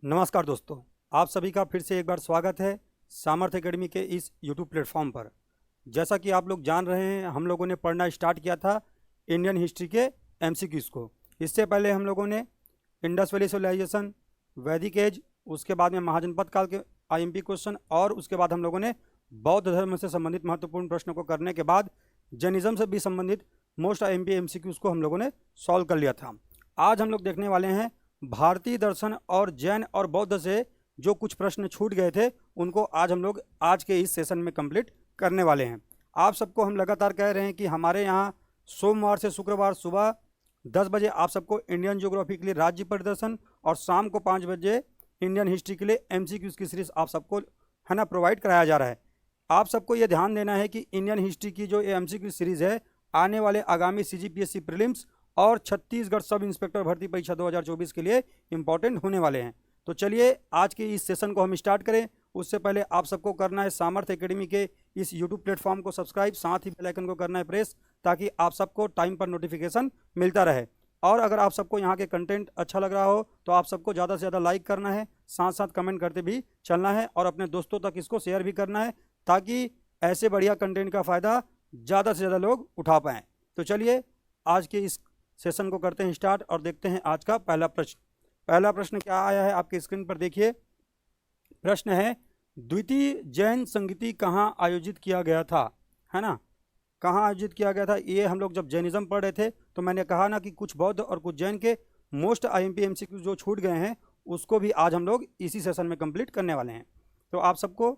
नमस्कार दोस्तों, आप सभी का फिर से एक बार स्वागत है सामर्थ्य एकेडमी के इस यूट्यूब प्लेटफॉर्म पर। जैसा कि आप लोग जान रहे हैं, हम लोगों ने पढ़ना स्टार्ट किया था इंडियन हिस्ट्री के एमसीक्यूज़ को। इससे पहले हम लोगों ने इंडस वैली सिविलाइजेशन, वैदिक एज, उसके बाद में महाजनपद काल के आईएमपी क्वेश्चन, और उसके बाद हम लोगों ने बौद्ध धर्म से संबंधित महत्वपूर्ण प्रश्नों को करने के बाद जैनिज्म से भी संबंधित मोस्ट आईएमपी एमसीक्यूज़ को हम लोगों ने सॉल्व कर लिया था। आज हम लोग देखने वाले हैं भारतीय दर्शन और जैन और बौद्ध से जो कुछ प्रश्न छूट गए थे उनको आज हम लोग आज के इस सेशन में कंप्लीट करने वाले हैं। आप सबको हम लगातार कह रहे हैं कि हमारे यहाँ सोमवार से शुक्रवार सुबह 10 बजे आप सबको इंडियन ज्योग्राफी के लिए राज्य परिदर्शन और शाम को 5 बजे इंडियन हिस्ट्री के लिए एमसीक्यूज़ की सीरीज आप सबको है ना प्रोवाइड कराया जा रहा है। आप सबको ये ध्यान देना है कि इंडियन हिस्ट्री की जो एमसीक्यू सीरीज़ है आने वाले आगामी सीजीपीएससी प्रीलिम्स और छत्तीसगढ़ सब इंस्पेक्टर भर्ती परीक्षा 2024 के लिए इंपॉर्टेंट होने वाले हैं। तो चलिए आज के इस सेशन को हम स्टार्ट करें। उससे पहले आप सबको करना है सामर्थ्य एकेडमी के इस यूट्यूब प्लेटफॉर्म को सब्सक्राइब, साथ ही बेल आइकन को करना है प्रेस, ताकि आप सबको टाइम पर नोटिफिकेशन मिलता रहे। और अगर आप सबको यहाँ के कंटेंट अच्छा लग रहा हो तो आप सबको ज़्यादा से ज़्यादा लाइक करना है, साथ साथ कमेंट करते भी चलना है और अपने दोस्तों तक इसको शेयर भी करना है, ताकि ऐसे बढ़िया कंटेंट का फ़ायदा ज़्यादा से ज़्यादा लोग उठा पाएँ। तो चलिए आज के इस सेशन को करते हैं स्टार्ट और देखते हैं आज का पहला प्रश्न। पहला प्रश्न क्या आया है आपके स्क्रीन पर देखिए। प्रश्न है, द्वितीय जैन संगीति कहाँ आयोजित किया गया था, है ना। कहाँ आयोजित किया गया था, ये हम लोग जब जैनिज्म पढ़ रहे थे तो मैंने कहा ना कि कुछ बौद्ध और कुछ जैन के मोस्ट आईएमपी एमसीक्यू जो छूट गए हैं उसको भी आज हम लोग इसी सेशन में कंप्लीट करने वाले हैं। तो आप सबको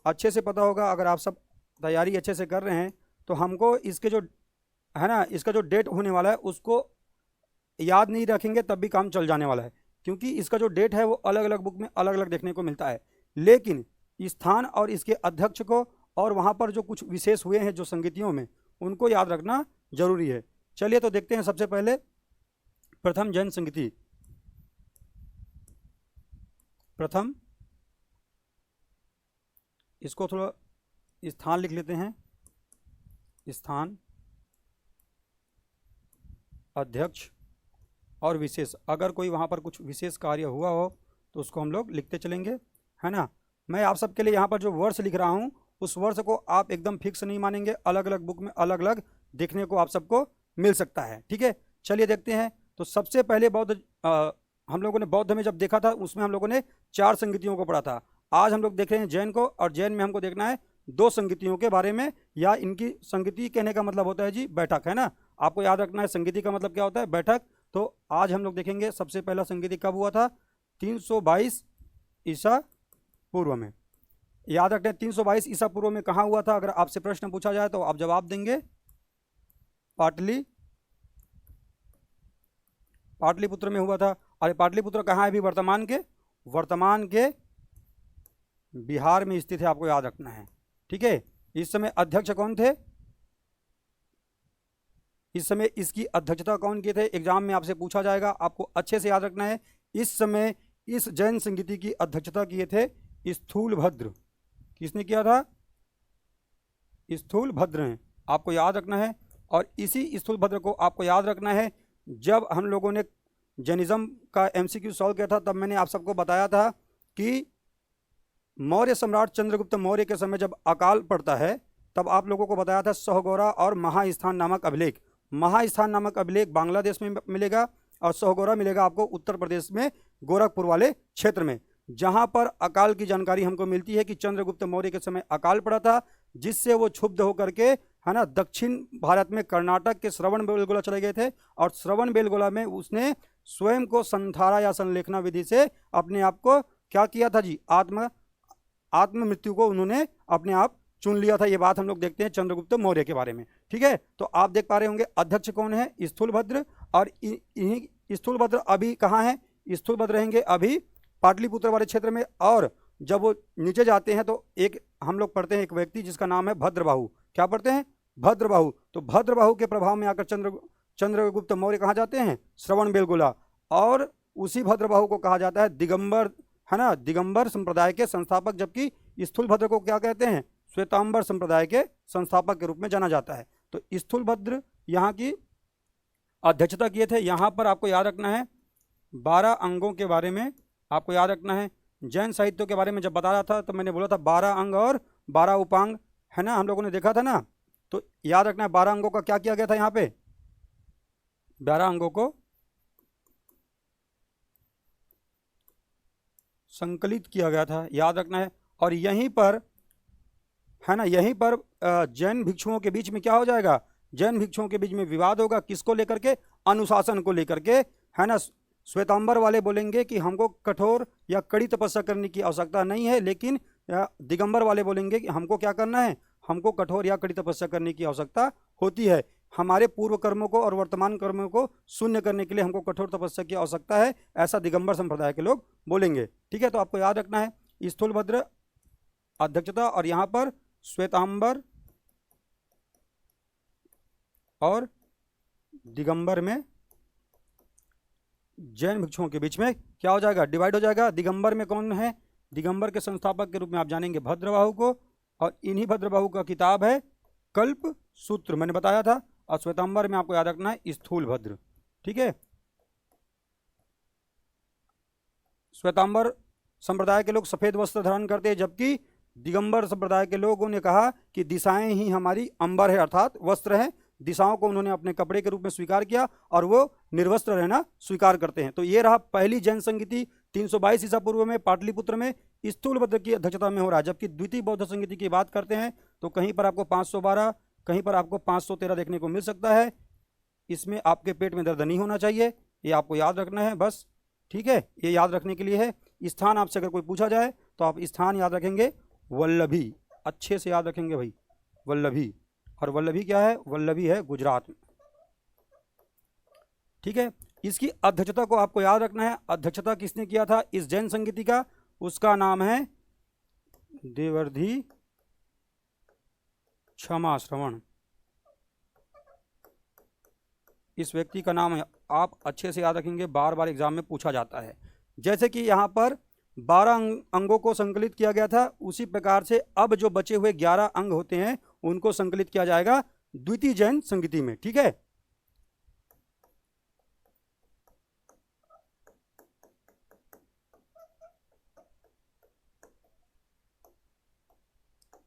अच्छे से पता होगा, अगर आप सब तैयारी अच्छे से कर रहे हैं तो हमको इसके जो है ना, इसका जो डेट होने वाला है उसको याद नहीं रखेंगे तब भी काम चल जाने वाला है, क्योंकि इसका जो डेट है वो अलग अलग बुक में अलग अलग देखने को मिलता है, लेकिन स्थान और इसके अध्यक्ष को और वहाँ पर जो कुछ विशेष हुए हैं जो संगीतियों में, उनको याद रखना जरूरी है। चलिए तो देखते हैं सबसे पहले प्रथम जैन संगीति। प्रथम, इसको थोड़ा स्थान लिख लेते हैं, स्थान, अध्यक्ष और विशेष। अगर कोई वहाँ पर कुछ विशेष कार्य हुआ हो तो उसको हम लोग लिखते चलेंगे, है ना। मैं आप सबके लिए यहाँ पर जो वर्ष लिख रहा हूँ उस वर्ष को आप एकदम फिक्स नहीं मानेंगे, अलग अलग बुक में अलग अलग देखने को आप सबको मिल सकता है, ठीक है। चलिए देखते हैं। तो सबसे पहले बौद्ध हम लोगों ने बौद्ध में जब देखा था उसमें हम लोगों ने 4 संगीतियों को पढ़ा था। आज हम लोग देख रहे हैं जैन को, और जैन में हमको देखना है 2 संगीतियों के बारे में, या इनकी संगीति कहने का मतलब होता है जी बैठक, है ना। आपको याद रखना है संगीति का मतलब क्या होता है, बैठक। तो आज हम लोग देखेंगे सबसे पहला संगीति कब हुआ था, 322 ईसा पूर्व में। याद रखना है 322 ईसा पूर्व में कहाँ हुआ था। अगर आपसे प्रश्न पूछा जाए तो आप जवाब देंगे पाटलिपुत्र में हुआ था। अरे पाटलिपुत्र कहाँ है अभी, वर्तमान के बिहार में स्थित है, आपको याद रखना है, ठीक है। इस समय अध्यक्ष कौन थे, इस समय इसकी अध्यक्षता कौन किए थे, एग्जाम में आपसे पूछा जाएगा, आपको अच्छे से याद रखना है। इस समय इस जैन संगीति की अध्यक्षता किए थे स्थूलभद्र। किसने किया था, स्थूलभद्र ने, आपको याद रखना है। और इसी स्थूलभद्र को आपको याद रखना है। जब हम लोगों ने जैनिज्म का एमसीक्यू सॉल्व किया था तब मैंने आप सबको बताया था कि मौर्य सम्राट चंद्रगुप्त मौर्य के समय जब अकाल पड़ता है तब आप लोगों को बताया था सहोगोरा और महास्थान नामक अभिलेख। महास्थान नामक अभिलेख बांग्लादेश में मिलेगा और सहोगोरा मिलेगा आपको उत्तर प्रदेश में गोरखपुर वाले क्षेत्र में, जहां पर अकाल की जानकारी हमको मिलती है कि चंद्रगुप्त मौर्य के समय अकाल पड़ा था, जिससे वो क्षुब्ध होकर के, है ना, दक्षिण भारत में कर्नाटक के श्रवणबेलगोला चले गए थे, और श्रवणबेलगोला में उसने स्वयं को संथारा या संलेखना विधि से अपने आप को क्या किया था जी, आत्म मृत्यु को उन्होंने अपने आप चुन लिया था। ये बात हम लोग देखते हैं चंद्रगुप्त मौर्य के बारे में, ठीक है। तो आप देख पा रहे होंगे अध्यक्ष कौन है, स्थूलभद्र, और इन्हीं स्थूलभद्र अभी कहाँ है, स्थूलभद्र रहेंगे अभी पाटलिपुत्र वाले क्षेत्र में। और जब वो नीचे जाते हैं तो एक हम लोग पढ़ते हैं एक व्यक्ति जिसका नाम है भद्रबाहु। क्या पढ़ते हैं, भद्रबाहु। तो भद्रबाहु के प्रभाव में आकर चंद्रगुप्त मौर्य कहाँ जाते हैं, श्रवणबेलगोला, और उसी भद्रबाहु को कहा जाता है दिगंबर, है ना, दिगंबर संप्रदाय के संस्थापक, जबकि स्थूलभद्र को क्या कहते हैं, श्वेतांबर संप्रदाय के संस्थापक के रूप में जाना जाता है। तो स्थूलभद्र यहाँ की अध्यक्षता किए थे। यहाँ पर आपको याद रखना है 12 अंगों के बारे में आपको याद रखना है जैन साहित्य के बारे में जब बता रहा था तो मैंने बोला था 12 अंग और 12 उपांग, है ना, हम लोगों ने देखा था ना। तो याद रखना है 12 अंगों का क्या किया गया था, यहाँ पे 12 अंगों को संकलित किया गया था, याद रखना है। और यहीं पर, है ना, यहीं पर जैन भिक्षुओं के बीच में क्या हो जाएगा, जैन भिक्षुओं के बीच में विवाद होगा, किसको लेकर के, अनुशासन को लेकर के, है ना। श्वेतांबर वाले बोलेंगे कि हमको कठोर या कड़ी तपस्या करने की आवश्यकता नहीं है, लेकिन दिगंबर वाले बोलेंगे कि हमको क्या करना है, हमको कठोर या कड़ी तपस्या करने की आवश्यकता होती है। हमारे पूर्व कर्मों को और वर्तमान कर्मों को शून्य करने के लिए हमको कठोर तपस्या की आवश्यकता है, ऐसा दिगंबर संप्रदाय के लोग बोलेंगे। ठीक है, तो आपको याद रखना है स्थूलभद्र अध्यक्षता और यहाँ पर श्वेतांबर और दिगंबर में जैन भिक्षुओं के बीच में क्या हो जाएगा, डिवाइड हो जाएगा। दिगंबर में कौन है, दिगंबर के संस्थापक के रूप में आप जानेंगे भद्रबाहु को, और इन्हीं भद्रबाहु का किताब है कल्प सूत्र, मैंने बताया था। और श्वेतांबर में आपको याद रखना है स्थूलभद्र। ठीक है, श्वेतांबर संप्रदाय के लोग सफेद वस्त्र धारण करते हैं, जबकि दिगंबर संप्रदाय के लोगों ने कहा कि दिशाएं ही हमारी अंबर है, अर्थात वस्त्र है। दिशाओं को उन्होंने अपने कपड़े के रूप में स्वीकार किया और वो निर्वस्त्र रहना स्वीकार करते हैं। तो ये रहा पहली जैन संगीति 322 ईसा पूर्व में पाटलिपुत्र में स्थूलभद्र की अध्यक्षता में हो रहा है। जबकि द्वितीय बौद्ध संगीति की बात करते हैं तो कहीं पर आपको 512, कहीं पर आपको 513 देखने को मिल सकता है। इसमें आपके पेट में दर्द नहीं होना चाहिए, ये आपको याद रखना है बस। ठीक है, ये याद रखने के लिए है। स्थान आपसे अगर कोई पूछा जाए तो आप स्थान याद रखेंगे वल्लभी, अच्छे से याद रखेंगे भाई, वल्लभी। और वल्लभी क्या है, वल्लभी है गुजरात में। ठीक है, इसकी अध्यक्षता को आपको याद रखना है। अध्यक्षता किसने किया था इस जैन संगीति का, उसका नाम है देवर्धि क्षमा श्रवण, इस व्यक्ति का नाम है। आप अच्छे से याद रखेंगे, बार बार एग्जाम में पूछा जाता है। जैसे कि यहाँ पर 12 अंगों को संकलित किया गया था, उसी प्रकार से अब जो बचे हुए 11 अंग होते हैं उनको संकलित किया जाएगा द्वितीय जैन संगीति में। ठीक है,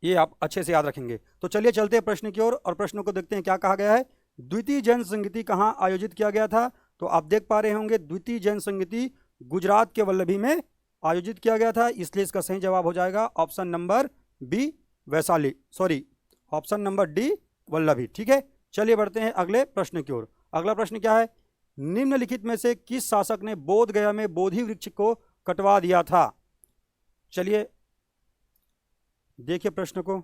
ये आप अच्छे से याद रखेंगे। तो चलिए चलते हैं प्रश्न की ओर और प्रश्नों को देखते हैं क्या कहा गया है। द्वितीय जैन संगीति कहाँ आयोजित किया गया था, तो आप देख पा रहे होंगे द्वितीय जैन संगीति गुजरात के वल्लभी में आयोजित किया गया था, इसलिए इसका सही जवाब हो जाएगा option number B Vaishali, sorry option number D Vallabhi. ठीक है, चलिए बढ़ते हैं अगले प्रश्न की ओर। अगला प्रश्न क्या है, निम्नलिखित में से किस शासक ने बोध गया में बोधि वृक्ष को कटवा दिया था। चलिए देखिए प्रश्न को,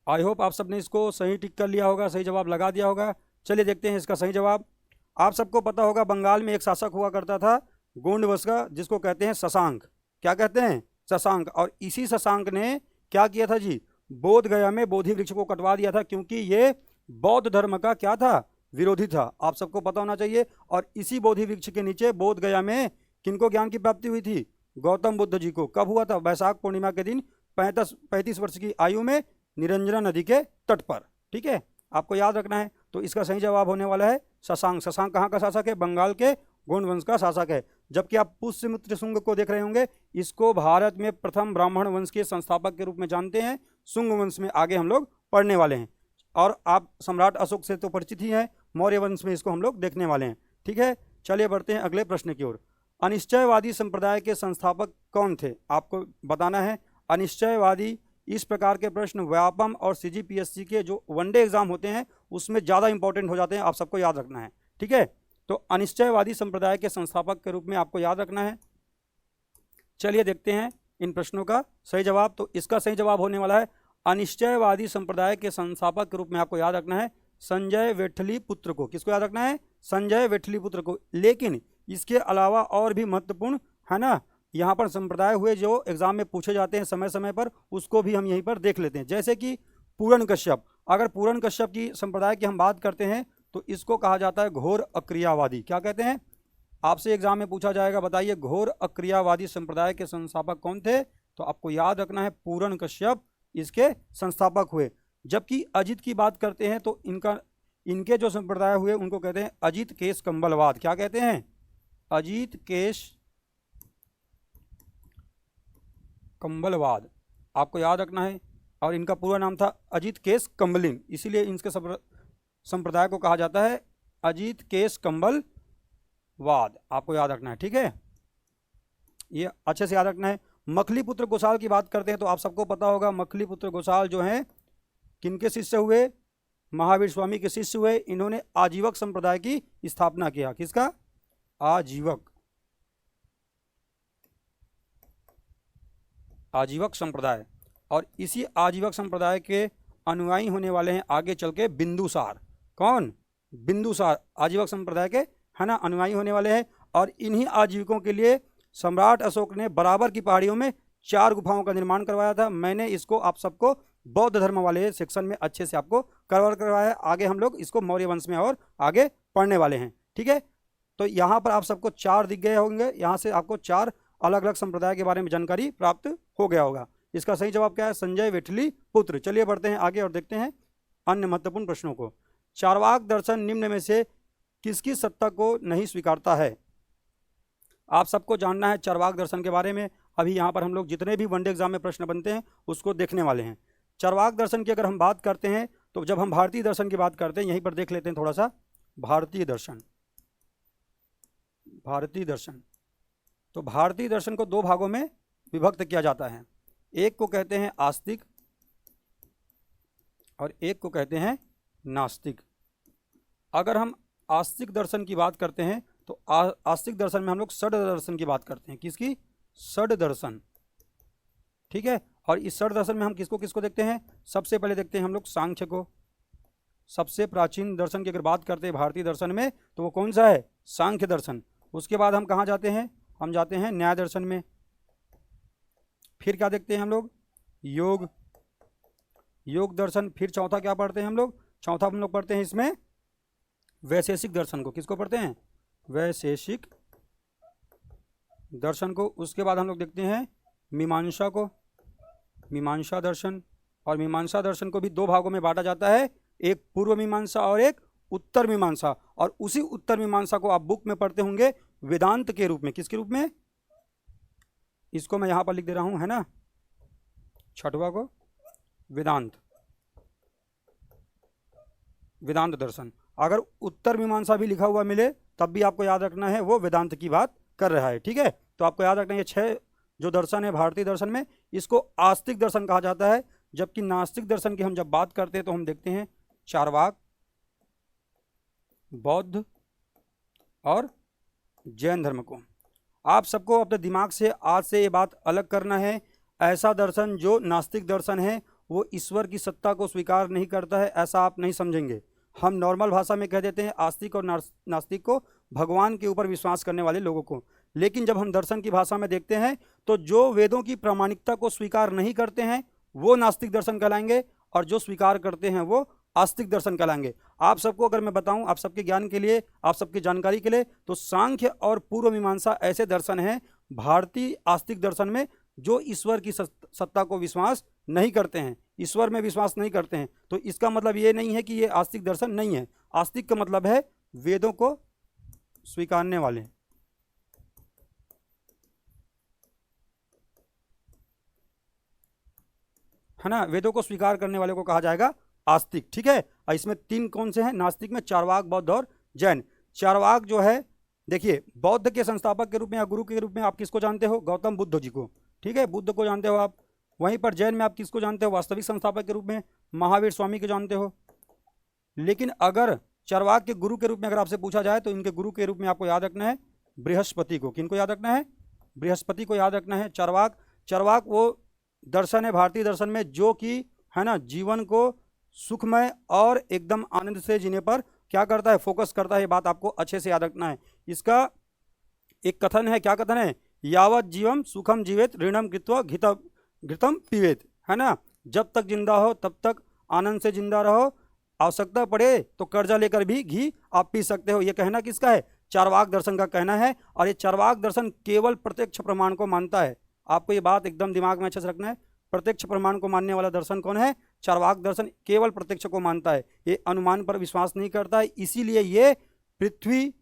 आई होप आप सबने इसको सही टिक कर लिया होगा, सही जवाब लगा दिया होगा। चलिए देखते हैं इसका सही जवाब। आप सबको पता होगा बंगाल में एक शासक हुआ करता था गोंड वंश का, जिसको कहते हैं शशांक। क्या कहते हैं, शशांक। और इसी शशांक ने क्या किया था जी, बोध गया में बोधि वृक्ष को कटवा दिया था, क्योंकि ये बौद्ध धर्म का क्या था, विरोधी था। आप सबको पता होना चाहिए। और इसी बोधि वृक्ष के नीचे बोध गया में किनको ज्ञान की प्राप्ति हुई थी, गौतम बुद्ध जी को। कब हुआ था, वैशाख पूर्णिमा के दिन 35 वर्ष की आयु में निरंजना नदी के तट पर। ठीक है, आपको याद रखना है। तो इसका सही जवाब होने वाला है शशांक। शशांक कहाँ का शासक है, बंगाल के गोंड वंश का शासक है। जबकि आप पुष्यमित्र शुंग को देख रहे होंगे, इसको भारत में प्रथम ब्राह्मण वंश के संस्थापक के रूप में जानते हैं। शुंग वंश में आगे हम लोग पढ़ने वाले हैं। और आप सम्राट अशोक से तो परिचित ही हैं, मौर्य वंश में इसको हम लोग देखने वाले हैं। ठीक है, चलिए बढ़ते हैं अगले प्रश्न की ओर। अनिश्चयवादी संप्रदाय के संस्थापक कौन थे, आपको बताना है। अनिश्चयवादी, इस प्रकार के प्रश्न व्यापम और सीजीपीएससी के जो वनडे एग्जाम होते हैं उसमें ज़्यादा इंपॉर्टेंट हो जाते हैं, आप सबको याद रखना है। ठीक है, तो अनिश्चयवादी संप्रदाय के संस्थापक के रूप में आपको याद रखना है। चलिए देखते हैं इन प्रश्नों का सही जवाब। तो इसका सही जवाब होने वाला है अनिश्चयवादी संप्रदाय के संस्थापक के रूप में आपको याद रखना है संजय वेठली पुत्र को। किसको याद रखना है, संजय वेठली पुत्र को। लेकिन इसके अलावा और भी महत्वपूर्ण, है ना, यहाँ पर संप्रदाय हुए जो एग्जाम में पूछे जाते हैं समय समय पर, उसको भी हम यहीं पर देख लेते हैं। जैसे कि पूरण कश्यप। अगर पूरण कश्यप की संप्रदाय की हम बात करते हैं तो इसको कहा जाता है घोर अक्रियावादी। क्या कहते हैं, आपसे एग्जाम में पूछा जाएगा, बताइए घोर अक्रियावादी संप्रदाय के संस्थापक कौन थे, तो आपको याद रखना है पूरण कश्यप इसके संस्थापक हुए। जबकि अजित की बात करते हैं तो इनके जो संप्रदाय हुए उनको कहते हैं अजित केश कंबलवाद। क्या कहते हैं, अजीत केश कंबलवाद, आपको याद रखना है। और इनका पूरा नाम था अजीत केश कंबलिंग, इसीलिए इनके संप्रदाय को कहा जाता है अजीत केश कंबलवाद, आपको याद रखना है, ठीक है, ये अच्छे से याद रखना है। मखलीपुत्र गोसाल की बात करते हैं तो आप सबको पता होगा मखलीपुत्र गोसाल जो हैं किनके शिष्य हुए, महावीर स्वामी के शिष्य हुए। इन्होंने आजीवक संप्रदाय की स्थापना किया। किसका? आजीवक, आजीवक संप्रदाय। और इसी आजीवक संप्रदाय के अनुयायी होने वाले हैं आगे चल के बिंदुसार। कौन? बिंदुसार आजीवक संप्रदाय के, है ना, अनुयायी होने वाले हैं। और इन्हीं आजीविकों के लिए सम्राट अशोक ने बराबर की पहाड़ियों में 4 गुफाओं का निर्माण करवाया था। मैंने इसको आप सबको बौद्ध धर्म वाले सेक्शन में अच्छे से आपको कवर करवाया। आगे हम लोग इसको मौर्य वंश में और आगे पढ़ने वाले हैं, ठीक है। तो यहाँ पर आप सबको 4 दिख गए होंगे, यहाँ से आपको 4 अलग अलग संप्रदाय के बारे में जानकारी प्राप्त हो गया होगा। इसका सही जवाब क्या है? संजय वेठली पुत्र। चलिए बढ़ते हैं आगे और देखते हैं अन्य महत्वपूर्ण प्रश्नों को। चार्वाक दर्शन निम्न में से किसकी सत्ता को नहीं स्वीकारता है? आप सबको जानना है चार्वाक दर्शन के बारे में। अभी यहाँ पर हम लोग जितने भी वनडे एग्जाम में प्रश्न बनते हैं उसको देखने वाले हैं। चार्वाक दर्शन की अगर हम बात करते हैं तो जब हम भारतीय दर्शन की बात करते हैं, यहीं पर देख लेते हैं थोड़ा सा, भारतीय दर्शन। भारतीय दर्शन, तो भारतीय दर्शन को 2 भागों में विभक्त किया जाता है। एक को कहते हैं आस्तिक और एक को कहते हैं नास्तिक। अगर हम आस्तिक दर्शन की बात करते हैं तो आस्तिक दर्शन में हम लोग षड दर्शन की बात करते हैं। किसकी? षड दर्शन, ठीक है। और इस षड दर्शन में हम किसको किसको देखते हैं? सबसे पहले देखते हैं हम लोग सांख्य को। सबसे प्राचीन दर्शन की अगर बात करते हैं भारतीय दर्शन में तो वो कौन सा है? सांख्य दर्शन। उसके बाद हम कहाँ जाते हैं? हम जाते हैं न्याय दर्शन में। फिर क्या देखते हैं हम लोग? योग, योग दर्शन। फिर चौथा क्या पढ़ते हैं हम लोग? चौथा हम लोग पढ़ते हैं इसमें वैशेषिक दर्शन को। किसको पढ़ते हैं? वैशेषिक दर्शन को। उसके बाद हम लोग देखते हैं मीमांसा को, मीमांसा दर्शन। और मीमांसा दर्शन को भी 2 भागों में बांटा जाता है, एक पूर्व मीमांसा और एक उत्तर मीमांसा। और उसी उत्तर मीमांसा को आप बुक में पढ़ते होंगे वेदांत के रूप में। किसके रूप में? इसको मैं यहां पर लिख दे रहा हूं, है ना, 6वां को वेदांत, वेदांत दर्शन। अगर उत्तर मीमांसा भी लिखा हुआ मिले तब भी आपको याद रखना है वो वेदांत की बात कर रहा है, ठीक है। तो आपको याद रखना है ये 6 जो दर्शन है भारतीय दर्शन में, इसको आस्तिक दर्शन कहा जाता है। जबकि नास्तिक दर्शन की हम जब बात करते हैं तो हम देखते हैं चार्वाक, बौद्ध और जैन धर्म को। आप सबको अपने दिमाग से आज से ये बात अलग करना है। ऐसा दर्शन जो नास्तिक दर्शन है वो ईश्वर की सत्ता को स्वीकार नहीं करता है, ऐसा आप नहीं समझेंगे। हम नॉर्मल भाषा में कह देते हैं आस्तिक और नास्तिक को, भगवान के ऊपर विश्वास करने वाले लोगों को। लेकिन जब हम दर्शन की भाषा में देखते हैं तो जो वेदों की प्रामाणिकता को स्वीकार नहीं करते हैं वो नास्तिक दर्शन कहलाएंगे, और जो स्वीकार करते हैं वो आस्तिक दर्शन कहलाएंगे। आप सबको अगर मैं बताऊं, आप सबके ज्ञान के लिए, आप सबकी जानकारी के लिए, तो सांख्य और पूर्व मीमांसा ऐसे दर्शन हैं भारतीय आस्तिक दर्शन में जो ईश्वर की सत्ता को विश्वास नहीं करते हैं, ईश्वर में विश्वास नहीं करते हैं। तो इसका मतलब ये नहीं है कि ये आस्तिक दर्शन नहीं है। आस्तिक का मतलब है वेदों को स्वीकारने वाले, है ना, वेदों को स्वीकार करने वाले को कहा जाएगा आस्तिक, ठीक है। और इसमें 3 कौन से हैं नास्तिक में? चार्वाक, बौद्ध और जैन। चार्वाक जो है, देखिए, बौद्ध के संस्थापक के रूप में या गुरु के रूप में आप किसको जानते हो? गौतम बुद्ध जी को, ठीक है, बुद्ध को जानते हो आप। वहीं पर जैन में आप किसको जानते हो? वास्तविक संस्थापक के रूप में महावीर स्वामी को जानते हो। लेकिन अगर चार्वाक के गुरु के रूप में अगर आपसे पूछा जाए तो इनके गुरु के रूप में आपको याद रखना है बृहस्पति को। किनको याद रखना है? बृहस्पति को याद रखना है। चार्वाक, चार्वाक वो दर्शन है भारतीय दर्शन में जो कि, है ना, जीवन को सुखमय और एकदम आनंद से जीने पर क्या करता है? फोकस करता है। ये बात आपको अच्छे से याद रखना है। इसका एक कथन है, क्या कथन है? यावत जीवम सुखम जीवेत ऋणम कृत्वा घृतम पीवेत, है ना, जब तक जिंदा हो तब तक आनंद से जिंदा रहो, आवश्यकता पड़े तो कर्जा लेकर भी घी आप पी सकते हो। ये कहना किसका है? चार्वाक दर्शन का कहना है। और ये चार्वाक दर्शन केवल प्रत्यक्ष प्रमाण को मानता है। आपको ये बात एकदम दिमाग में अच्छे से रखना है। प्रत्यक्ष प्रमाण को मानने वाला दर्शन कौन है? चार्वाक दर्शन केवल प्रत्यक्ष को मानता है, ये अनुमान पर विश्वास नहीं करता है। इसीलिए ये पृथ्वी,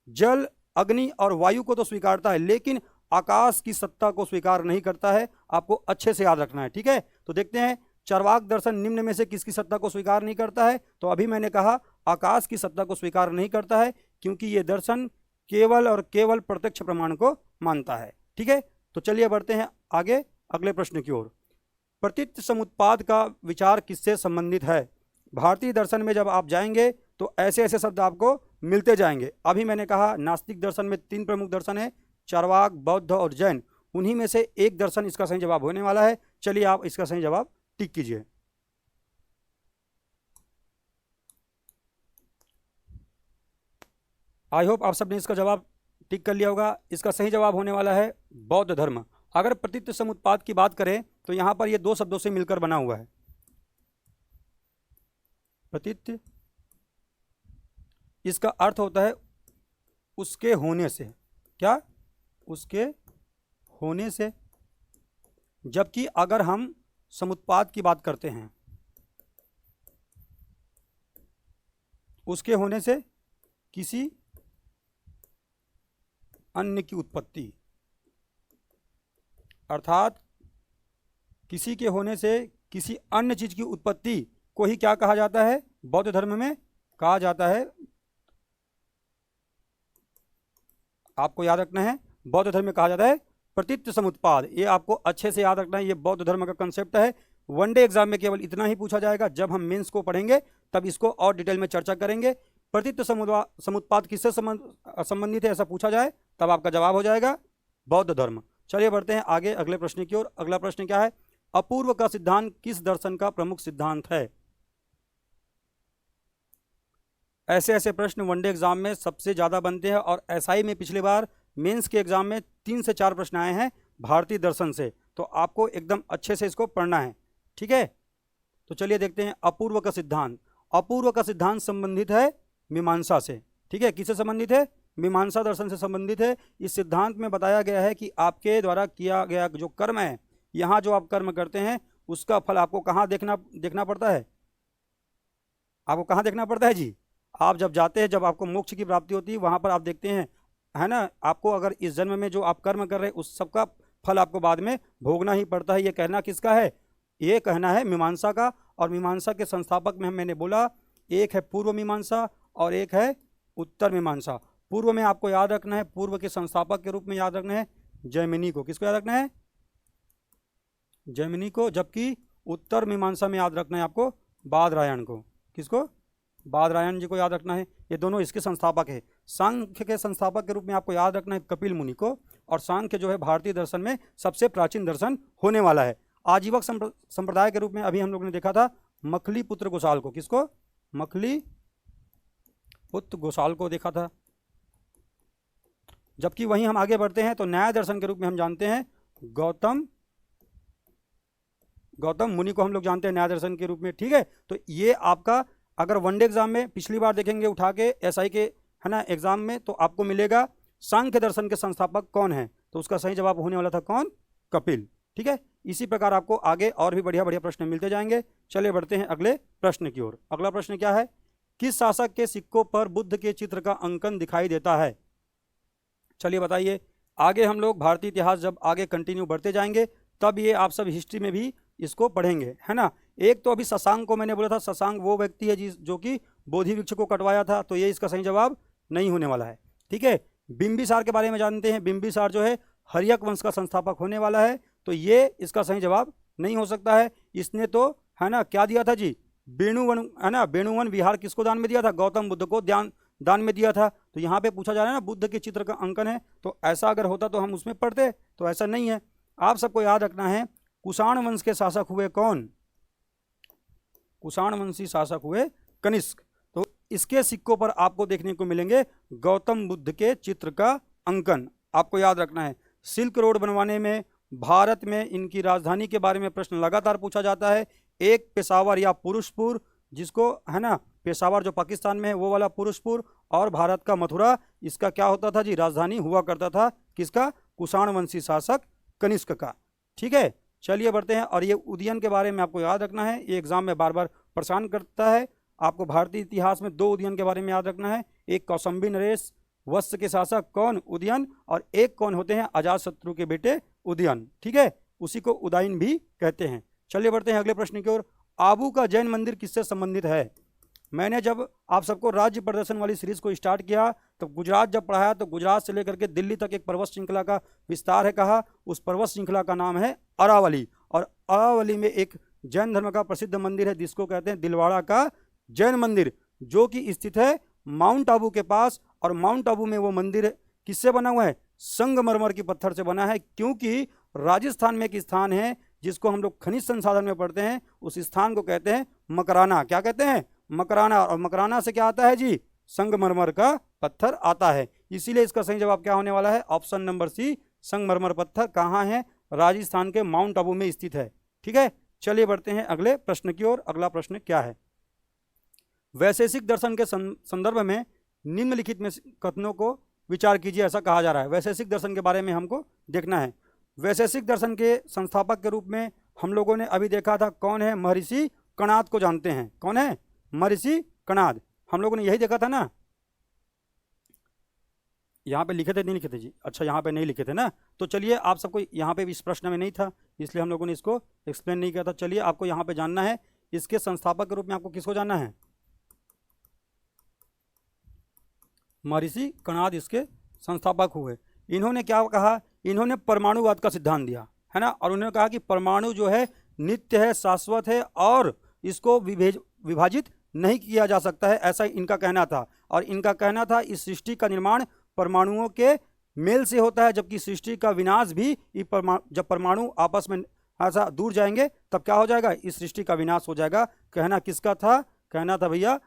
जल अग्नि और वायु को तो स्वीकारता है, लेकिन आकाश की सत्ता को स्वीकार नहीं करता है। आपको अच्छे से याद रखना है, ठीक है। तो देखते हैं, चरवाक दर्शन निम्न में से किसकी सत्ता को स्वीकार नहीं करता है? तो अभी मैंने कहा आकाश की सत्ता को स्वीकार नहीं करता है, क्योंकि ये दर्शन केवल और केवल प्रत्यक्ष प्रमाण को मानता है, ठीक है। तो चलिए बढ़ते हैं आगे अगले प्रश्न की ओर। प्रतीत समुत्पाद का विचार किससे संबंधित है? भारतीय दर्शन में जब आप जाएंगे तो ऐसे ऐसे शब्द आपको मिलते जाएंगे। अभी मैंने कहा नास्तिक दर्शन में 3 प्रमुख दर्शन है, चार्वाक, बौद्ध और जैन। उन्हीं में से एक दर्शन इसका सही जवाब होने वाला है। चलिए आप इसका सही जवाब टिक कीजिए। आई होप आप सबने इसका जवाब टिक कर लिया होगा। इसका सही जवाब होने वाला है बौद्ध धर्म। अगर प्रतीत समुत्पाद की बात करें तो यहां पर ये 2 शब्दों से मिलकर बना हुआ है। प्रतीत, इसका अर्थ होता है उसके होने से। क्या? उसके होने से। जबकि अगर हम समुत्पाद की बात करते हैं, उसके होने से किसी अन्य की उत्पत्ति, अर्थात किसी के होने से किसी अन्य चीज की उत्पत्ति को ही क्या कहा जाता है? बौद्ध धर्म में कहा जाता है। आपको याद रखना है, बौद्ध धर्म में कहा जाता है प्रतीत समुत्पाद। ये आपको अच्छे से याद रखना है, ये बौद्ध धर्म का कंसेप्ट है। वनडे एग्जाम में केवल इतना ही पूछा जाएगा। जब हम मेंस को पढ़ेंगे तब इसको और डिटेल में चर्चा करेंगे। प्रतीत समुत्पाद किससे संबंधित है ऐसा पूछा जाए तब आपका जवाब हो जाएगा बौद्ध धर्म। चलिए बढ़ते हैं आगे अगले प्रश्न की ओर। अगला प्रश्न क्या है? अपूर्व का सिद्धांत किस दर्शन का प्रमुख सिद्धांत है? ऐसे ऐसे प्रश्न वनडे एग्जाम में सबसे ज्यादा बनते हैं और एसआई में पिछले बार मेंस के एग्जाम में 3 से 4 प्रश्न आए हैं भारतीय दर्शन से। तो आपको एकदम अच्छे से इसको पढ़ना है, ठीक है। तो चलिए देखते हैं अपूर्व का सिद्धांत। अपूर्व का सिद्धांत संबंधित है मीमांसा से, ठीक है। किससे संबंधित है? मीमांसा दर्शन से संबंधित है। इस सिद्धांत में बताया गया है कि आपके द्वारा किया गया जो कर्म है, यहाँ जो आप कर्म करते हैं उसका फल आपको कहाँ देखना पड़ता है? आपको कहाँ देखना पड़ता है जी? आप जब जाते हैं, जब आपको मोक्ष की प्राप्ति होती है, वहाँ पर आप देखते हैं, है ना। आपको अगर इस जन्म में जो आप कर्म कर रहे हैं उस सबका फल आपको बाद में भोगना ही पड़ता है। ये कहना किसका है? ये कहना है मीमांसा का। और मीमांसा के संस्थापक में मैंने बोला एक है पूर्व मीमांसा और एक है उत्तर मीमांसा। पूर्व में आपको याद रखना है, पूर्व के संस्थापक के रूप में याद रखना है जैमिनी को। किसको याद रखना है? जैमिनी को। जबकि उत्तर मीमांसा में याद रखना है आपको बादरायण को। किसको? बादरायण जी को याद रखना है। ये दोनों इसके संस्थापक है। सांख्य के संस्थापक के रूप में आपको याद रखना है कपिल मुनि को। और सांख्य जो है भारतीय दर्शन में सबसे प्राचीन दर्शन होने वाला है। आजीवक संप्रदाय के रूप में अभी हम लोगों ने देखा था मखली पुत्र गोसाल को। किसको? मखली पुत्र गोसाल को देखा था। जबकि वहीं हम आगे बढ़ते हैं तो न्याय दर्शन के रूप में हम जानते हैं गौतम मुनि को हम लोग जानते हैं न्याय दर्शन के रूप में, ठीक है। तो ये आपका अगर वनडे एग्जाम में पिछली बार देखेंगे उठा के एसआई के, है ना, एग्जाम में, तो आपको मिलेगा सांख्य दर्शन के संस्थापक कौन है? तो उसका सही जवाब होने वाला था कौन? कपिल, ठीक है। इसी प्रकार आपको आगे और भी बढ़िया बढ़िया प्रश्न मिलते जाएंगे। चलिए बढ़ते हैं अगले प्रश्न की ओर। अगला प्रश्न क्या है? किस शासक के सिक्कों पर बुद्ध के चित्र का अंकन दिखाई देता है? चलिए बताइए। आगे हम लोग भारतीय इतिहास जब आगे कंटिन्यू बढ़ते जाएंगे तब ये आप सब हिस्ट्री में भी इसको पढ़ेंगे, है ना। एक तो अभी शशांक को मैंने बोला था, शशांक वो व्यक्ति है जो कि बोधि वृक्ष को कटवाया था, तो ये इसका सही जवाब नहीं होने वाला है, ठीक है। बिंबिसार के बारे में जानते हैं। बिंबिसार जो है हर्यक वंश का संस्थापक होने वाला है, तो ये इसका सही जवाब नहीं हो सकता है। इसने तो, है ना, क्या दिया था जी? वेणुवन, है ना, वेणुवन विहार किसको दान में दिया था? गौतम बुद्ध को दान में दिया था। तो यहाँ पे पूछा जा रहा है ना बुद्ध के चित्र का अंकन है, तो ऐसा अगर होता तो हम उसमें पढ़ते, तो ऐसा नहीं है। आप सबको याद रखना है कुषाण वंश के शासक हुए कौन? कुषाण वंशी शासक हुए कनिष्क। तो इसके सिक्कों पर आपको देखने को मिलेंगे गौतम बुद्ध के चित्र का अंकन। आपको याद रखना है सिल्क रोड बनवाने में भारत में इनकी राजधानी के बारे में प्रश्न लगातार पूछा जाता है। एक पेशावर या पुरुषपुर, जिसको, है ना, पेशावर जो पाकिस्तान में है वो वाला पुरुषपुर, और भारत का मथुरा, इसका क्या होता था जी? राजधानी हुआ करता था किसका? कुषाण वंशी शासक कनिष्क का, ठीक है। चलिए बढ़ते हैं। और ये उदयन के बारे में आपको याद रखना है, ये एग्जाम में बार बार परेशान करता है। आपको भारतीय इतिहास में 2 उदयन के बारे में याद रखना है। एक कौसंबी नरेश वत्स के शासक कौन? उदयन। और एक कौन होते हैं? अजातशत्रु के बेटे उदयन। ठीक है, उसी को उदयन भी कहते हैं। चलिए बढ़ते हैं अगले प्रश्न की ओर। आबू का जैन मंदिर किससे संबंधित है? मैंने जब आप सबको राज्य प्रदर्शन वाली सीरीज को स्टार्ट किया तो गुजरात जब पढ़ाया तो गुजरात से लेकर के दिल्ली तक एक पर्वत श्रृंखला का विस्तार है कहा। उस पर्वत श्रृंखला का नाम है अरावली। और अरावली में एक जैन धर्म का प्रसिद्ध मंदिर है जिसको कहते हैं दिलवाड़ा का जैन मंदिर, जो कि स्थित है माउंट आबू के पास। और माउंट आबू में वो मंदिर किससे बना हुआ है? संगमरमर की पत्थर से बना है, क्योंकि राजस्थान में एक स्थान है जिसको हम लोग खनिज संसाधन में पढ़ते हैं, उस स्थान को कहते हैं मकराना। क्या कहते हैं? मकराना। और मकराना से क्या आता है जी? संगमरमर का पत्थर आता है। इसीलिए इसका सही जवाब क्या होने वाला है? ऑप्शन नंबर सी, संगमरमर पत्थर कहाँ है? राजस्थान के माउंट आबू में स्थित है। ठीक है, चलिए बढ़ते हैं अगले प्रश्न की ओर। अगला प्रश्न क्या है? वैशेषिक दर्शन के संदर्भ में निम्नलिखित में कथनों को विचार कीजिए, ऐसा कहा जा रहा है। वैशेषिक दर्शन के बारे में हमको देखना है। वैशेषिक दर्शन के संस्थापक के रूप में हम लोगों ने अभी देखा था कौन है? महर्षि कणाद को जानते हैं। कौन है? महर्षि कणाद। हम लोगों ने यही देखा था ना। यहाँ पे लिखे थे नहीं लिखे थे जी? अच्छा, यहाँ पे नहीं लिखे थे ना। तो चलिए, आप सबको यहाँ पे इस प्रश्न में नहीं था इसलिए हम लोगों ने इसको एक्सप्लेन नहीं किया था। चलिए, आपको यहाँ पे जानना है इसके संस्थापक के रूप में आपको किसको जानना है? महर्षि कणाद इसके संस्थापक हुए। इन्होंने क्या कहा? इन्होंने परमाणुवाद का सिद्धांत दिया है ना। और उन्होंने कहा कि परमाणु जो है नित्य है, शाश्वत है और इसको विभाजित नहीं किया जा सकता है, ऐसा इनका कहना था। और इनका कहना था इस सृष्टि का निर्माण परमाणुओं के मेल से होता है, जबकि सृष्टि का विनाश भी जब परमाणु आपस में ऐसा दूर जाएंगे तब क्या हो जाएगा? इस सृष्टि का विनाश हो जाएगा। कहना किसका था? कहना था भैया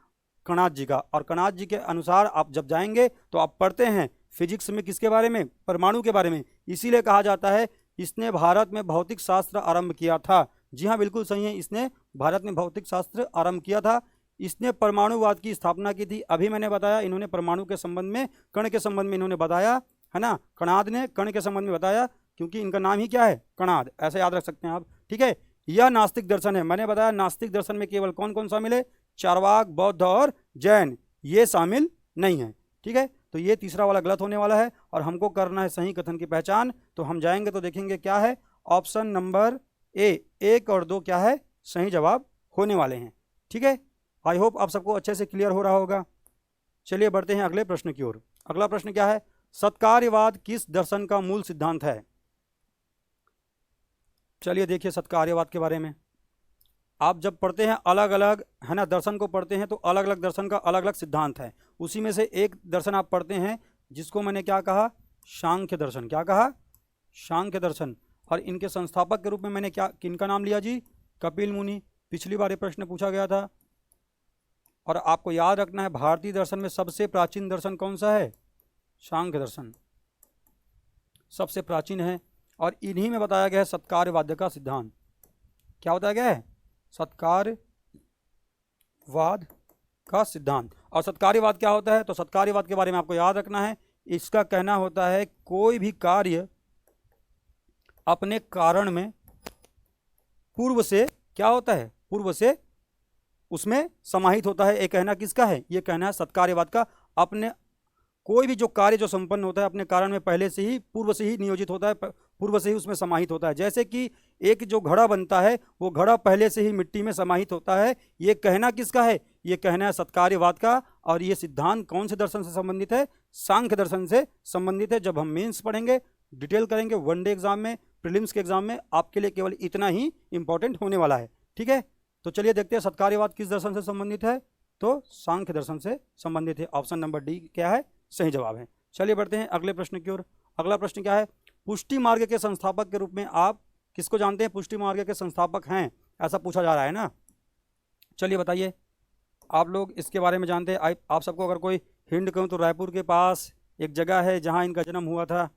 कणाद जी का। और कणाद जी के अनुसार आप जब जाएंगे तो आप पढ़ते हैं फिजिक्स में किसके बारे में? परमाणु के बारे में। इसीलिए कहा जाता है इसने भारत में भौतिक शास्त्र आरंभ किया था। जी हाँ, बिल्कुल सही है, इसने भारत में भौतिक शास्त्र आरंभ किया था। इसने परमाणुवाद की स्थापना की थी। अभी मैंने बताया इन्होंने परमाणु के संबंध में, कण के संबंध में इन्होंने बताया है ना। कणाद ने कण के संबंध में बताया, क्योंकि इनका नाम ही क्या है? कणाद। ऐसा याद रख सकते हैं आप। ठीक है, यह नास्तिक दर्शन है। मैंने बताया नास्तिक दर्शन में केवल कौन कौन शामिल है? चारवाक, बौद्ध और जैन, ये शामिल नहीं है। ठीक है, तो ये तीसरा वाला गलत होने वाला है और हमको करना है सही कथन की पहचान। तो हम जाएंगे तो देखेंगे क्या है। ऑप्शन नंबर ए, 1 और 2 क्या है? सही जवाब होने वाले हैं। ठीक है, आई होप आप सबको अच्छे से क्लियर हो रहा होगा। चलिए बढ़ते हैं अगले प्रश्न की ओर। अगला प्रश्न क्या है? सत्कार्यवाद किस दर्शन का मूल सिद्धांत है? चलिए देखिए सत्कार्यवाद के बारे में। आप जब पढ़ते हैं अलग अलग है ना दर्शन को पढ़ते हैं तो अलग अलग दर्शन का अलग अलग सिद्धांत है। उसी में से एक दर्शन आप पढ़ते हैं जिसको मैंने क्या कहा? सांख्य दर्शन। क्या कहा? सांख्य दर्शन। और इनके संस्थापक के रूप में मैंने क्या किनका नाम लिया जी? कपिल मुनि। पिछली बार ये प्रश्न पूछा गया था। और आपको याद रखना है भारतीय दर्शन में सबसे प्राचीन दर्शन कौन सा है? सांख्य दर्शन सबसे प्राचीन है। और इन्हीं में बताया गया है सत्कार्यवाद का सिद्धांत। क्या बताया गया है? सत्कार्यवाद का सिद्धांत। और सत्कार्यवाद क्या होता है? तो सत्कार्यवाद के बारे में आपको याद रखना है, इसका कहना होता है कोई भी कार्य अपने कारण में पूर्व से क्या होता है? पूर्व से उसमें समाहित होता है। ये कहना किसका है? ये कहना है सत्कार्यवाद का। अपने कोई भी जो कार्य जो संपन्न होता है अपने कारण में पहले से ही पूर्व से ही नियोजित होता है, पूर्व से ही उसमें समाहित होता है। जैसे कि एक जो घड़ा बनता है वो घड़ा पहले से ही मिट्टी में समाहित होता है। ये कहना किसका है? ये कहना है सत्कार्यवाद का। और ये सिद्धांत कौन से दर्शन से संबंधित है? सांख्य दर्शन से संबंधित है। जब हम मेंस पढ़ेंगे डिटेल करेंगे, वनडे एग्जाम में, प्रीलिम्स के एग्जाम में आपके लिए केवल इतना ही इंपॉर्टेंट होने वाला है। ठीक है, तो चलिए देखते हैं सत्कार्यवाद किस दर्शन से संबंधित है। तो सांख्य दर्शन से संबंधित है। ऑप्शन नंबर डी क्या है? सही जवाब है। चलिए बढ़ते हैं अगले प्रश्न की ओर। अगला प्रश्न क्या है? पुष्टि मार्ग के संस्थापक के रूप में आप किसको जानते हैं? पुष्टि मार्ग के संस्थापक हैं, ऐसा पूछा जा रहा है ना। चलिए बताइए, आप लोग इसके बारे में जानते हैं? आप सबको अगर कोई हिंट कहूँ तो रायपुर के पास एक जगह है जहाँ इनका जन्म हुआ था।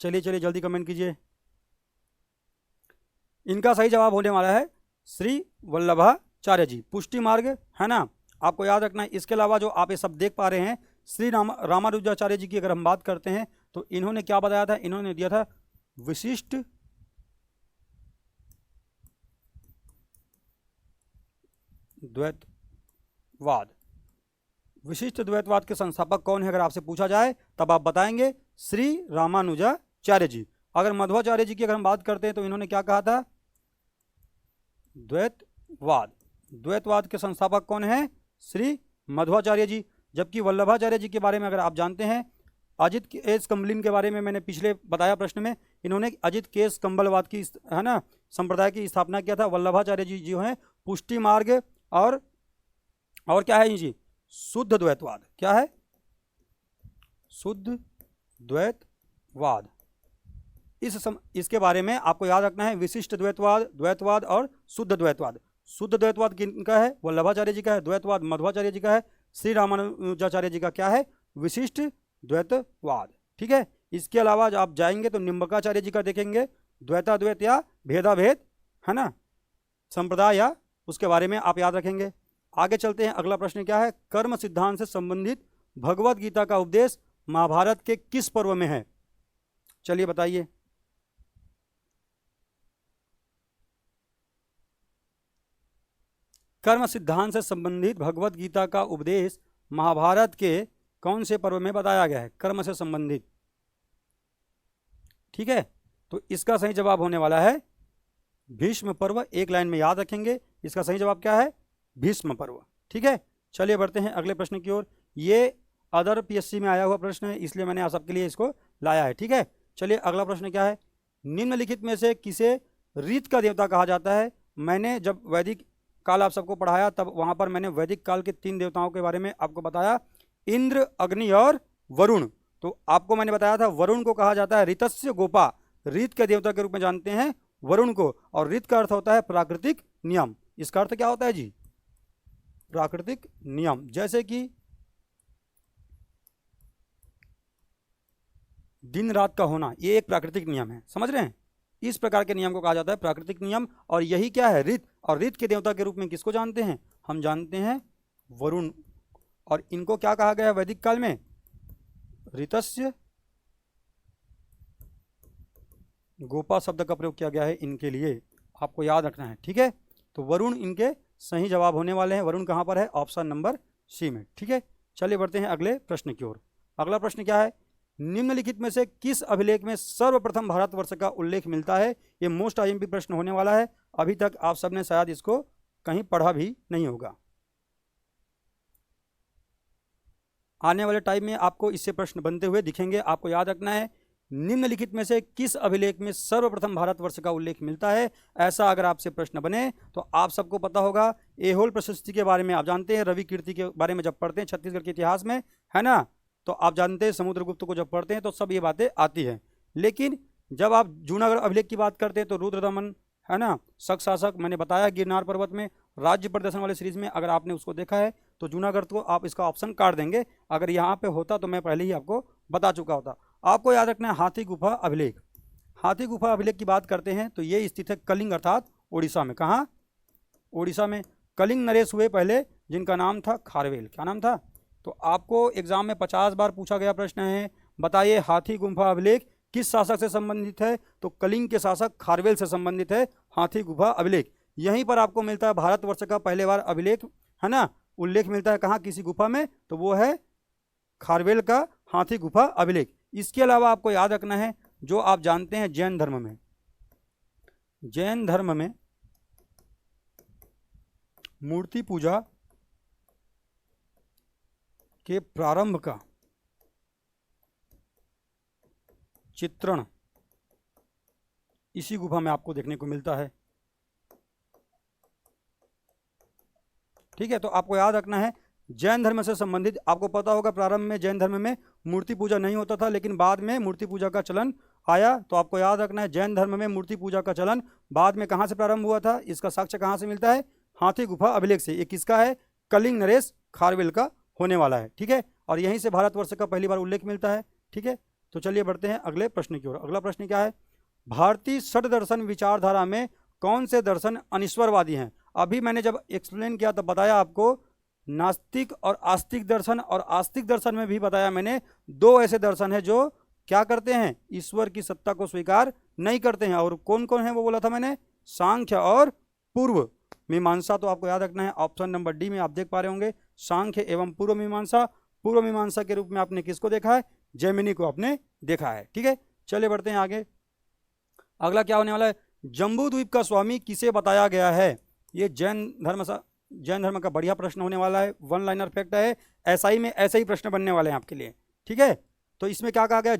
चलिए चलिए जल्दी कमेंट कीजिए। इनका सही जवाब होने वाला है श्री वल्लभाचार्य जी। पुष्टि मार्ग है ना, आपको याद रखना है। इसके अलावा जो आप ये सब देख पा रहे हैं श्री रामानुजाचार्य जी की अगर हम बात करते हैं तो इन्होंने क्या बताया था? इन्होंने दिया था विशिष्ट द्वैतवाद। विशिष्ट द्वैतवाद के संस्थापक कौन है अगर आपसे पूछा जाए तब आप बताएंगे श्री रामानुजाचार्य जी। अगर मध्वाचार्य जी की अगर हम बात करते हैं तो इन्होंने क्या कहा था, द्वैतवाद के संस्थापक कौन है, श्री मध्वाचार्य जी। जबकि वल्लभाचार्य जी के बारे में अगर आप जानते हैं, अजित केस कम्बलिन के बारे में मैंने पिछले बताया प्रश्न में, इन्होंने अजित केस कम्बलवाद की है ना संप्रदाय की स्थापना किया था। वल्लभाचार्य जी जो हैं पुष्टि मार्ग और क्या है जी, शुद्ध द्वैतवाद। क्या है, शुद्ध द्वैतवाद। इसके बारे में आपको याद रखना है, विशिष्ट द्वैतवाद और शुद्ध द्वैतवाद। शुद्ध द्वैतवाद किनका है, वल्लभाचार्य जी का है। द्वैतवाद मध्वाचार्य जी का है। श्री रामानुजाचार्य जी का क्या है, विशिष्ट द्वैतवाद। ठीक है। इसके अलावा आप जाएंगे तो निम्बकाचार्य जी का देखेंगे, द्वैताद्वैत या भेदाभेद है ना संप्रदाय, या उसके बारे में आप याद रखेंगे। आगे चलते हैं, अगला प्रश्न क्या है, कर्म सिद्धांत से संबंधित भगवत गीता का उपदेश महाभारत के किस पर्व में है। चलिए बताइए। कर्म सिद्धांत से संबंधित भगवत गीता का उपदेश महाभारत के कौन से पर्व में बताया गया है, कर्म से संबंधित। ठीक है, तो इसका सही जवाब होने वाला है भीष्म पर्व। एक लाइन में याद रखेंगे, इसका सही जवाब क्या है, भीष्म पर्व। ठीक है, चलिए बढ़ते हैं अगले प्रश्न की ओर। ये अदर पीएससी में आया हुआ प्रश्न है, इसलिए मैंने आप सबके लिए इसको लाया है। ठीक है, चलिए अगला प्रश्न क्या है, निम्नलिखित में से किसे रीत का देवता कहा जाता है। मैंने जब वैदिक काल आप सबको पढ़ाया तब वहां पर मैंने वैदिक काल के 3 देवताओं के बारे में आपको बताया, इंद्र, अग्नि और वरुण। तो आपको मैंने बताया था वरुण को कहा जाता है ऋतस्य गोपा, रीत के देवता के रूप में जानते हैं वरुण को। और रीत का अर्थ होता है प्राकृतिक नियम। इसका अर्थ क्या होता है जी, प्राकृतिक नियम। जैसे कि दिन रात का होना, ये एक प्राकृतिक नियम है, समझ रहे हैं। इस प्रकार के नियम को कहा जाता है प्राकृतिक नियम। और यही क्या है, ऋत। और ऋत के देवता के रूप में किसको जानते हैं, हम जानते हैं वरुण। और इनको क्या कहा गया है वैदिक काल में, ऋतस्य गोपा शब्द का प्रयोग किया गया है इनके लिए, आपको याद रखना है। ठीक है, तो वरुण इनके सही जवाब होने वाले हैं। वरुण कहाँ पर है, ऑप्शन नंबर सी में। ठीक है, चलिए बढ़ते हैं अगले प्रश्न की ओर। अगला प्रश्न क्या है, निम्नलिखित में से किस अभिलेख में सर्वप्रथम भारतवर्ष का उल्लेख मिलता है। ये मोस्ट आईएमपी प्रश्न होने वाला है, अभी तक आप सबने शायद इसको कहीं पढ़ा भी नहीं होगा। आने वाले टाइम में आपको इससे प्रश्न बनते हुए दिखेंगे। आपको याद रखना है, निम्नलिखित में से किस अभिलेख में सर्वप्रथम भारतवर्ष का उल्लेख मिलता है। ऐसा अगर आपसे प्रश्न बने तो आप सबको पता होगा, एहोल प्रशस्ति के बारे में आप जानते हैं, रवि कीर्ति के बारे में जब पढ़ते हैं छत्तीसगढ़ के इतिहास में, है ना, तो आप जानते हैं समुद्रगुप्त को जब पढ़ते हैं तो सब ये बातें आती हैं। लेकिन जब आप जूनागढ़ अभिलेख की बात करते हैं तो रुद्रदमन, है ना, शक शासक, मैंने बताया गिरनार पर्वत में राज्य प्रदर्शन वाले सीरीज में अगर आपने उसको देखा है तो जूनागढ़ को आप इसका ऑप्शन काट देंगे। अगर यहाँ पे होता तो मैं पहले ही आपको बता चुका होता। आपको याद रखना है हाथी गुफा अभिलेख। हाथी गुफा अभिलेख की बात करते हैं तो ये स्थित है कलिंग अर्थात उड़ीसा में। कहाँ, उड़ीसा में। कलिंग नरेश हुए पहले, जिनका नाम था खारवेल। क्या नाम था, तो आपको एग्जाम में 50 बार पूछा गया प्रश्न है, बताइए हाथी गुफा अभिलेख किस शासक से संबंधित है। तो कलिंग के शासक खारवेल से संबंधित है हाथी गुफा अभिलेख। यहीं पर आपको मिलता है भारतवर्ष का पहले बार अभिलेख, है ना, उल्लेख मिलता है कहाँ, किसी गुफा में, तो वो है खारवेल का हाथी गुफा अभिलेख। इसके अलावा आपको याद रखना है, जो आप जानते हैं जैन धर्म में मूर्ति पूजा के प्रारंभ का चित्रण इसी गुफा में आपको देखने को मिलता है। ठीक है, तो आपको याद रखना है जैन धर्म से संबंधित, आपको पता होगा प्रारंभ में जैन धर्म में मूर्ति पूजा नहीं होता था, लेकिन बाद में मूर्ति पूजा का चलन आया। तो आपको याद रखना है जैन धर्म में मूर्ति पूजा का चलन बाद में कहाँ से प्रारंभ हुआ था, इसका साक्ष्य कहाँ से मिलता है, हाथी गुफा अभिलेख से। ये किसका है, कलिंग नरेश खारवेल का होने वाला है। ठीक है, और यहीं से भारतवर्ष का पहली बार उल्लेख मिलता है। ठीक है, तो चलिए बढ़ते हैं अगले प्रश्न की ओर। अगला प्रश्न क्या है, भारतीय षड दर्शन विचारधारा में कौन से दर्शन अनिश्वरवादी हैं। अभी मैंने जब एक्सप्लेन किया तब बताया आपको नास्तिक और आस्तिक दर्शन, और आस्तिक दर्शन में भी बताया मैंने 2 ऐसे दर्शन है जो क्या करते हैं, ईश्वर की सत्ता को स्वीकार नहीं करते हैं। और कौन कौन है वो बोला था मैंने, सांख्य और पूर्व मीमांसा। तो आपको याद रखना है ऑप्शन नंबर डी में आप देख पा रहे होंगे सांख्य एवं पूर्व मीमांसा। पूर्व मीमांसा के रूप में आपने किसको देखा है? जैमिनी को आपने देखा है। ठीक है, चलिए बढ़ते हैं आगे। अगला क्या होने वाला है? जम्बू द्वीप का स्वामी किसे बताया गया है? ये जैन धर्म का बढ़िया प्रश्न होने वाला है, वन लाइनर फैक्ट है। एसआई में ऐसे ही प्रश्न बनने वाले हैं आपके लिए। ठीक है, तो इसमें क्या कहा गया?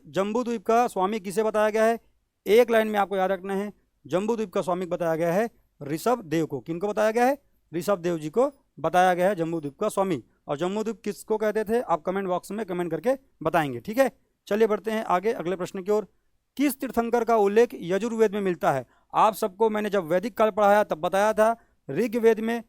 जम्बू द्वीप का स्वामी किसे बताया गया है? एक लाइन में आपको याद रखना है, जम्बू द्वीप का स्वामी बताया गया है ऋषभ देव को। किनको बताया गया है? ऋषभ देव जी को बताया गया है जम्बू द्वीप का स्वामी। और जम्बू द्वीप किसको कहते थे? आप कमेंट बॉक्स में कमेंट करके बताएंगे। ठीक है, चलिए बढ़ते हैं आगे अगले प्रश्न की ओर। किस तीर्थंकर का उल्लेख यजुर्वेद में मिलता है? आप सबको मैंने जब वैदिक काल पढ़ाया तब बताया था, ऋग्वेद में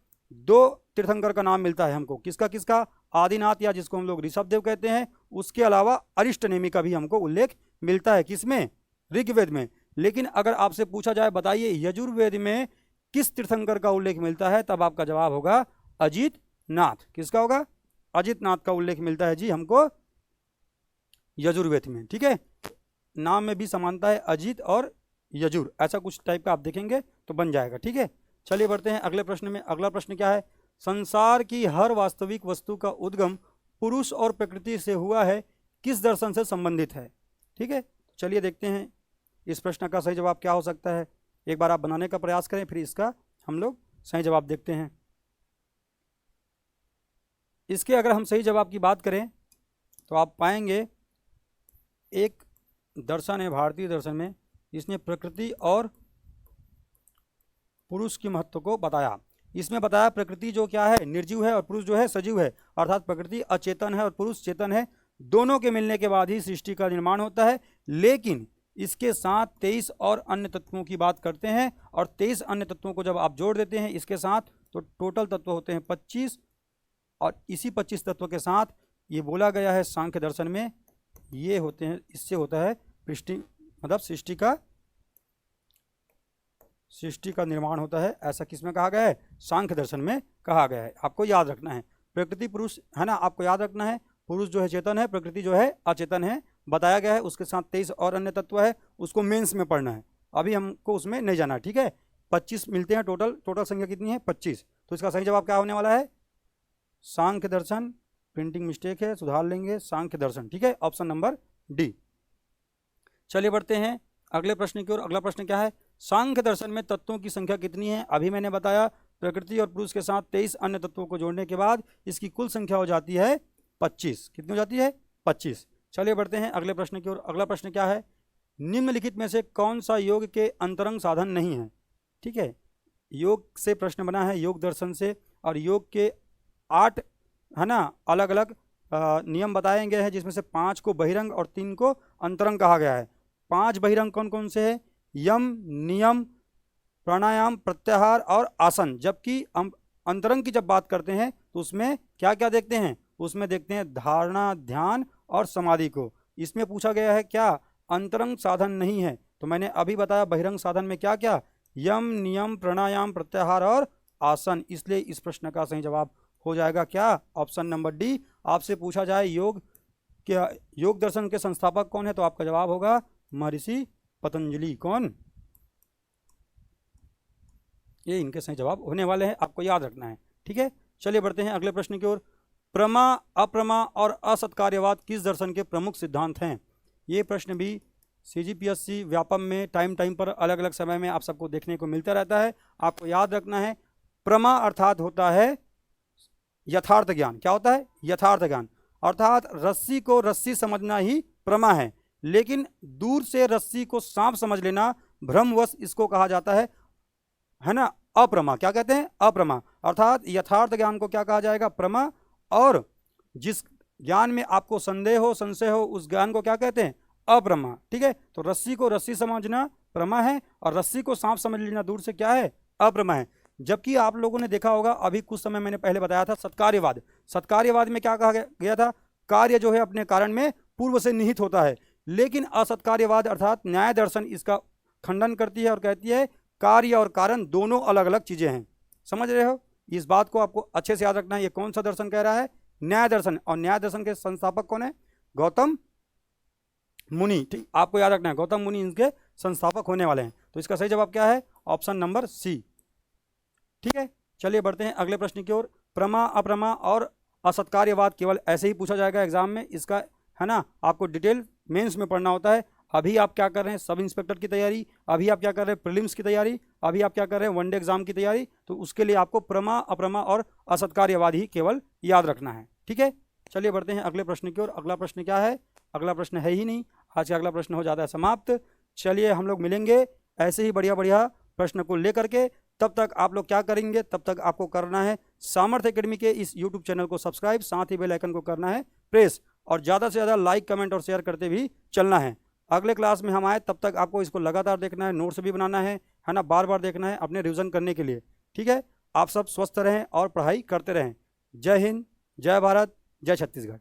2 तीर्थंकर का नाम मिलता है हमको। किसका किसका? आदिनाथ, या जिसको हम लोग ऋषभदेव कहते हैं, उसके अलावा अरिष्टनेमि का भी हमको उल्लेख मिलता है। किसमें? ऋग्वेद में। लेकिन अगर आपसे पूछा जाए बताइए यजुर्वेद में किस तीर्थंकर का उल्लेख मिलता है, तब आपका जवाब होगा अजित नाथ। किसका होगा? अजित नाथ का उल्लेख मिलता है जी हमको यजुर्वेद में। ठीक है, नाम में भी समानता है, अजित और यजुर, ऐसा कुछ टाइप का आप देखेंगे तो बन जाएगा। ठीक है, चलिए बढ़ते हैं अगले प्रश्न में। अगला प्रश्न क्या है? संसार की हर वास्तविक वस्तु का उद्गम पुरुष और प्रकृति से हुआ है, किस दर्शन से संबंधित है? ठीक है, चलिए देखते हैं इस प्रश्न का सही जवाब क्या हो सकता है। एक बार आप बनाने का प्रयास करें, फिर इसका हम लोग सही जवाब देखते हैं। इसके अगर हम सही जवाब की बात करें तो आप पाएंगे एक दर्शन है भारतीय दर्शन में, जिसने प्रकृति और पुरुष के महत्व को बताया। इसमें बताया प्रकृति जो क्या है? निर्जीव है, और पुरुष जो है सजीव है। अर्थात प्रकृति अचेतन है और पुरुष चेतन है। दोनों के मिलने के बाद ही सृष्टि का निर्माण होता है। लेकिन इसके साथ 23 और अन्य तत्वों की बात करते हैं, और 23 अन्य तत्वों को जब आप जोड़ देते हैं इसके साथ, तो टोटल तत्व होते हैं 25। और इसी 25 तत्व के साथ ये बोला गया है सांख्य दर्शन में, ये होते हैं, इससे होता है सृष्टि का निर्माण होता है। ऐसा किसमें कहा गया है? सांख्य दर्शन में कहा गया है। आपको याद रखना है, प्रकृति पुरुष है ना, आपको याद रखना है, पुरुष जो है चेतन है, प्रकृति जो है अचेतन है, बताया गया है। उसके साथ 23 और अन्य तत्व है, उसको मेंस में पढ़ना है, अभी हमको उसमें नहीं जाना है। ठीक है, 25 मिलते हैं टोटल संख्या कितनी है? 25। तो इसका सही जवाब क्या होने वाला है? सांख्य दर्शन। प्रिंटिंग मिस्टेक है, सुधार लेंगे, सांख्य दर्शन। ठीक है, ऑप्शन नंबर डी। चलिए बढ़ते हैं अगले प्रश्न की ओर। अगला प्रश्न क्या है? सांख्य दर्शन में तत्वों की संख्या कितनी है? अभी मैंने बताया प्रकृति और पुरुष के साथ 23 अन्य तत्वों को जोड़ने के बाद इसकी कुल संख्या हो जाती है 25। कितनी हो जाती है? 25। चलिए बढ़ते हैं अगले प्रश्न की ओर। अगला प्रश्न क्या है? निम्नलिखित में से कौन सा योग के अंतरंग साधन नहीं है? ठीक है, योग से प्रश्न बना है, योग दर्शन से, और योग के 8 है ना अलग अलग नियम बताए गए हैं, जिसमें से 5 को बहिरंग और 3 को अंतरंग कहा गया है। 5 बहिरंग कौन कौन से हैं? यम, नियम, प्राणायाम, प्रत्याहार और आसन। जबकि अंतरंग की जब बात करते हैं तो उसमें क्या क्या देखते हैं? उसमें देखते हैं धारणा, ध्यान और समाधि को। इसमें पूछा गया है क्या अंतरंग साधन नहीं है? तो मैंने अभी बताया बहिरंग साधन में क्या क्या? यम, नियम, प्राणायाम, प्रत्याहार और आसन। इसलिए इस प्रश्न का सही जवाब हो जाएगा क्या? Option number D. आपसे पूछा जाए योग दर्शन के संस्थापक कौन है, तो आपका जवाब होगा महर्षि पतंजलि। कौन? ये इनके सही जवाब होने वाले हैं, आपको याद रखना है। ठीक है, चलिए बढ़ते हैं अगले प्रश्न की ओर। प्रमा, अप्रमा और असत्कार्यवाद किस दर्शन के प्रमुख सिद्धांत हैं? ये प्रश्न भी CGPSC व्यापम में टाइम पर अलग अलग समय में आप सबको देखने को मिलता रहता है। आपको याद रखना है, प्रमा अर्थात होता है यथार्थ ज्ञान। क्या होता है? यथार्थ ज्ञान। अर्थात रस्सी को रस्सी समझना ही प्रमा है, लेकिन दूर से रस्सी को सांप समझ लेना भ्रमवश, इसको कहा जाता है ना अप्रमा। क्या कहते हैं? अप्रमा। अर्थात यथार्थ ज्ञान को क्या कहा जाएगा? प्रमा। और जिस ज्ञान में आपको संदेह हो, संशय हो, उस ज्ञान को क्या कहते हैं? अप्रमा। ठीक है, तो रस्सी को रस्सी समझना प्रमा है, और रस्सी को सांप समझ लेना दूर से क्या है? अप्रमा है। जबकि आप लोगों ने देखा होगा, अभी कुछ समय मैंने पहले बताया था सत्कार्यवाद। सत्कार्यवाद में क्या कहा गया था? कार्य जो है अपने कारण में पूर्व से निहित होता है। लेकिन असत्कार्यवाद अर्थात न्याय दर्शन इसका खंडन करती है और कहती है कार्य और कारण दोनों अलग अलग चीजें हैं। समझ रहे हो? इस बात को आपको अच्छे से याद रखना है। ये कौन सा दर्शन कह रहा है? न्याय दर्शन। और न्याय दर्शन के संस्थापक कौन है? गौतम मुनि। ठीक, आपको याद रखना है गौतम मुनि इनके संस्थापक होने वाले हैं। तो इसका सही जवाब क्या है? Option number C. ठीक है, चलिए बढ़ते हैं अगले प्रश्न की ओर। प्रमा अप्रमा और असत्कार्यवाद केवल ऐसे ही पूछा जाएगा एग्जाम में, इसका है ना आपको डिटेल मेंस में पढ़ना होता है। अभी आप क्या कर रहे हैं, सब इंस्पेक्टर की तैयारी, अभी आप क्या कर रहे हैं, प्रीलिम्स की तैयारी, अभी आप क्या कर रहे हैं, वनडे एग्जाम की तैयारी, तो उसके लिए आपको प्रमा अप्रमा और असत्कार्यवाद ही केवल याद रखना है। ठीक है, चलिए बढ़ते हैं अगले प्रश्न की ओर। अगला प्रश्न क्या है, अगला प्रश्न है ही नहीं, आज का अगला प्रश्न हो जाता है समाप्त। चलिए हम लोग मिलेंगे ऐसे ही बढ़िया बढ़िया प्रश्न को लेकर के। तब तक आप लोग क्या करेंगे, तब तक आपको करना है सामर्थ्य एकेडमी के इस यूट्यूब चैनल को सब्सक्राइब, साथ ही बेल आइकन को करना है प्रेस, और ज़्यादा से ज़्यादा लाइक कमेंट और शेयर करते भी चलना है। अगले क्लास में हम आए तब तक आपको इसको लगातार देखना है, नोट्स भी बनाना है ना, बार बार देखना है अपने रिवीजन करने के लिए। ठीक है, आप सब स्वस्थ रहें और पढ़ाई करते रहें। जय हिंद, जय भारत, जय छत्तीसगढ़।